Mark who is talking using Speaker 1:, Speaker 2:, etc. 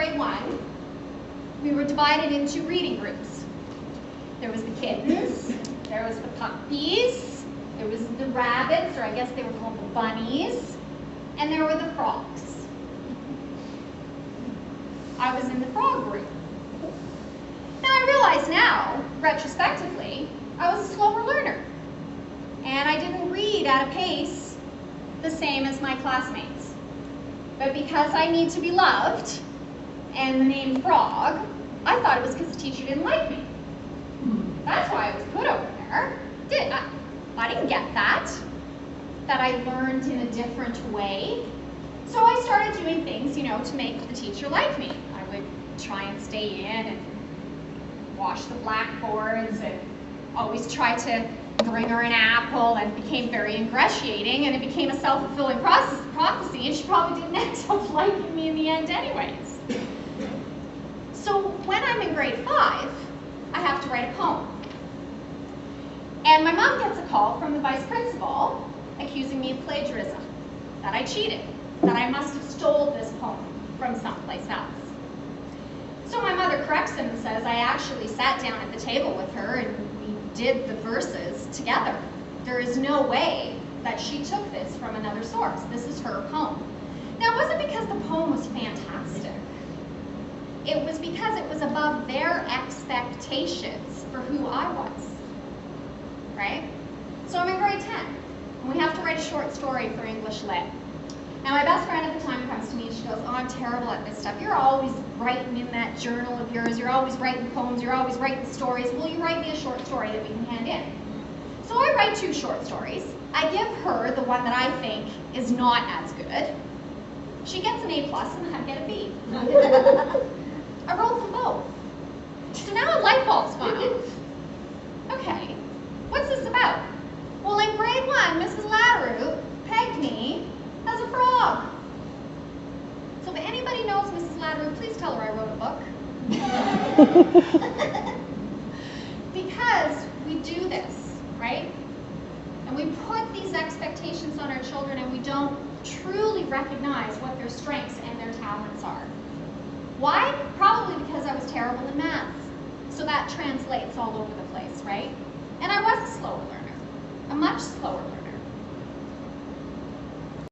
Speaker 1: grade 1, we were divided into reading groups. There was the kittens, there was the puppies, there was the rabbits, or I guess they were called the bunnies, and there were the frogs. I was in the frog group. Now I realize now, retrospectively, I was a slower learner. And I didn't read at a pace the same as my classmates. But because I need to be loved and named Frog, I thought it was because the teacher didn't like me. That's why I was put over there. I didn't get that I learned in a different way. So I started doing things, to make the teacher like me. I would try and stay in and wash the blackboards and always try to bring her an apple, and became very ingratiating, and it became a self-fulfilling prophecy, and she probably didn't end up liking me in the end anyways. So when I'm in grade 5, I have to write a poem. And my mom gets a call from the vice principal accusing me of plagiarism, that I cheated, that I must have stole this poem from someplace else. So my mother corrects him and says, I actually sat down at the table with her and we did the verses together. There is no way that she took this from another source. This is her poem. Now, it wasn't because the poem was fantastic. It was because it was above their expectations for who I was, right? So I'm in grade 10, and we have to write a short story for English Lit. Now, my best friend at the time comes to me and she goes, oh, I'm terrible at this stuff. You're always writing in that journal of yours. You're always writing poems. You're always writing stories. Will you write me a short story that we can hand in? So I write 2 short stories. I give her the one that I think is not as good. She gets an A+, and I get a B. I wrote them both. So now a light bulb's gone off. Okay, what's this about? Well, in grade 1, Mrs. Latteroot pegged me as a frog. So if anybody knows Mrs. Latteroot, please tell her I wrote a book. Because we do this, right? And we put these expectations on our children and we don't truly recognize what their strengths and their talents are. Why? Probably because I was terrible in math. So that translates all over the place, right? And I was a slower learner, a much slower learner.